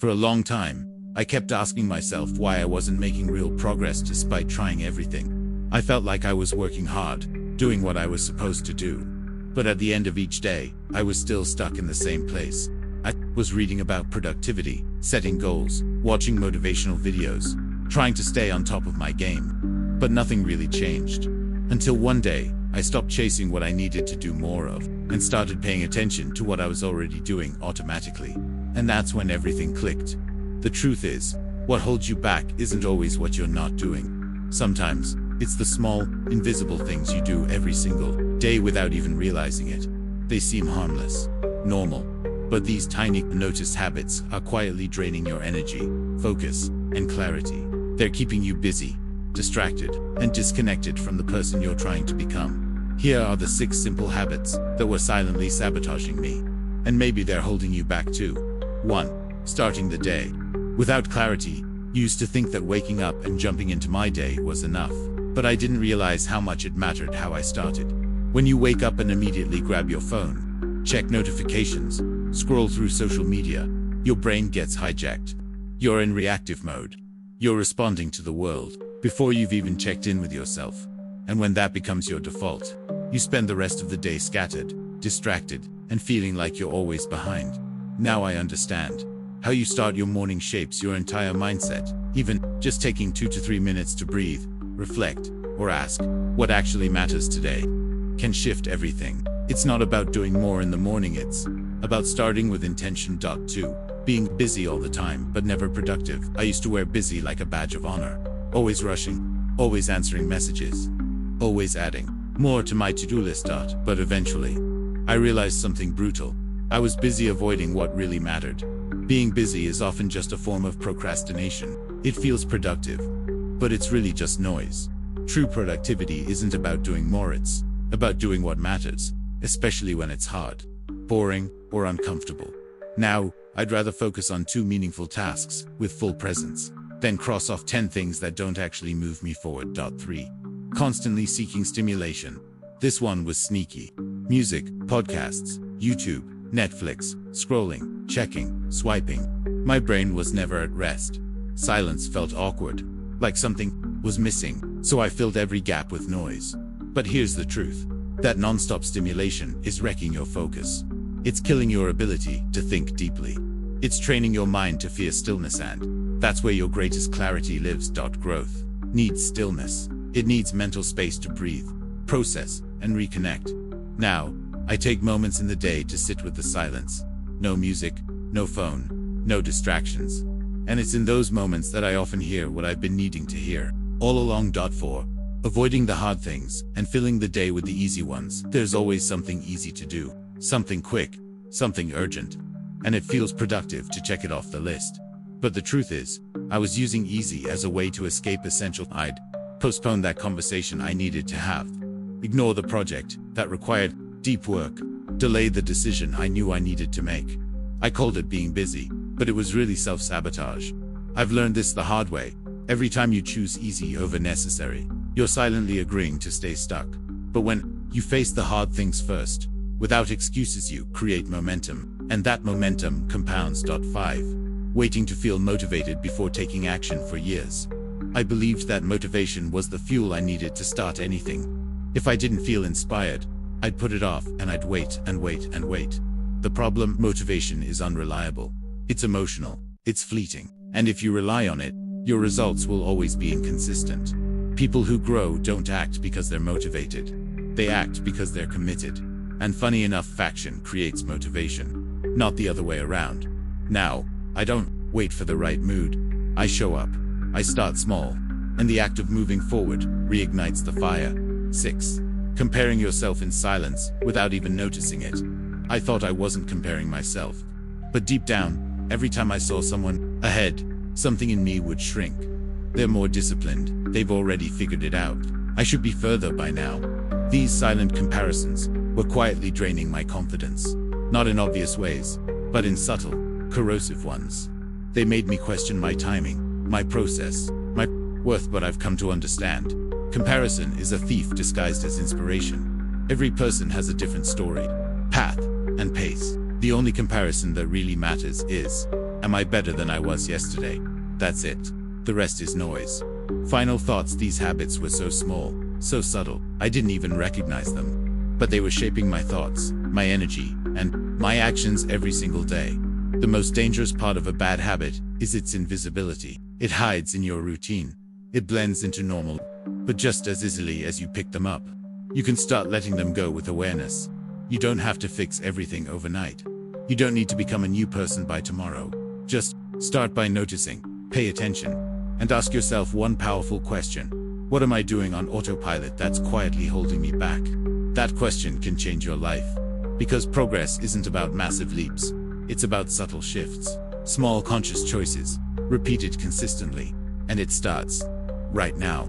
For a long time, I kept asking myself why I wasn't making real progress despite trying everything. I felt like I was working hard, doing what I was supposed to do. But at the end of each day, I was still stuck in the same place. I was reading about productivity, setting goals, watching motivational videos, trying to stay on top of my game. But nothing really changed. Until one day, I stopped chasing what I needed to do more of, and started paying attention to what I was already doing automatically. And that's when everything clicked. The truth is, what holds you back isn't always what you're not doing. Sometimes, it's the small, invisible things you do every single day without even realizing it. They seem harmless, normal, but these tiny, unnoticed habits are quietly draining your energy, focus, and clarity. They're keeping you busy, distracted, and disconnected from the person you're trying to become. Here are the 6 simple habits that were silently sabotaging me. And maybe they're holding you back too. 1. Starting the day. Without clarity, I used to think that waking up and jumping into my day was enough. But I didn't realize how much it mattered how I started. When you wake up and immediately grab your phone, check notifications, scroll through social media, your brain gets hijacked. You're in reactive mode. You're responding to the world before you've even checked in with yourself. And when that becomes your default, you spend the rest of the day scattered, distracted, and feeling like you're always behind. Now I understand. How you start your morning shapes your entire mindset. Even just taking 2 to 3 minutes to breathe, reflect, or ask, what actually matters today, can shift everything. It's not about doing more in the morning, it's about starting with intention. 2. Being busy all the time, but never productive. I used to wear busy like a badge of honor. Always rushing, always answering messages, always adding more to my to-do list. But eventually, I realized something brutal. I was busy avoiding what really mattered. Being busy is often just a form of procrastination. It feels productive, but it's really just noise. True productivity isn't about doing more, it's about doing what matters, especially when it's hard, boring, or uncomfortable. Now, I'd rather focus on 2 meaningful tasks with full presence, then cross off 10 things that don't actually move me forward. 3. Constantly seeking stimulation. This one was sneaky. Music, podcasts, YouTube, Netflix, scrolling, checking, swiping. My brain was never at rest. Silence felt awkward, like something was missing, so I filled every gap with noise. But here's the truth. That non-stop stimulation is wrecking your focus. It's killing your ability to think deeply. It's training your mind to fear stillness, and that's where your greatest clarity lives. Growth needs stillness. It needs mental space to breathe, process, and reconnect. Now, I take moments in the day to sit with the silence. No music, no phone, no distractions. And it's in those moments that I often hear what I've been needing to hear all along. 4. Avoiding the hard things and filling the day with the easy ones. There's always something easy to do, something quick, something urgent, and it feels productive to check it off the list. But the truth is, I was using easy as a way to escape essential. I'd postpone that conversation I needed to have, ignore the project that required deep work, delay the decision I knew I needed to make. I called it being busy, but it was really self-sabotage. I've learned this the hard way. Every time you choose easy over necessary, you're silently agreeing to stay stuck. But when you face the hard things first, without excuses, you create momentum, and that momentum compounds. 5. Waiting to feel motivated before taking action. For years, I believed that motivation was the fuel I needed to start anything. If I didn't feel inspired, I'd put it off, and I'd wait and wait and wait. The problem: motivation is unreliable. It's emotional, it's fleeting, and if you rely on it, your results will always be inconsistent. People who grow don't act because they're motivated. They act because they're committed. And funny enough, action creates motivation, not the other way around. Now, I don't wait for the right mood. I show up. I start small, and the act of moving forward reignites the fire. 6. Comparing yourself in silence without even noticing it. I thought I wasn't comparing myself, but deep down, every time I saw someone ahead, something in me would shrink. They're more disciplined, they've already figured it out, I should be further by now. These silent comparisons were quietly draining my confidence, not in obvious ways, but in subtle, corrosive ones. They made me question my timing, my process, my worth. But I've come to understand, comparison is a thief disguised as inspiration. Every person has a different story, path, and pace. The only comparison that really matters is Am I better than I was yesterday? That's it. The rest is noise. Final thoughts. These habits were so small, so subtle, I didn't even recognize them. But they were shaping my thoughts, my energy, and my actions every single day. The most dangerous part of a bad habit is its invisibility. It hides in your routine. It blends into normal. But just as easily as you pick them up, you can start letting them go with awareness. You don't have to fix everything overnight. You don't need to become a new person by tomorrow. Just start by noticing, pay attention, and ask yourself one powerful question. What am I doing on autopilot that's quietly holding me back? That question can change your life. Because progress isn't about massive leaps. It's about subtle shifts, small conscious choices, repeated consistently. And it starts right now.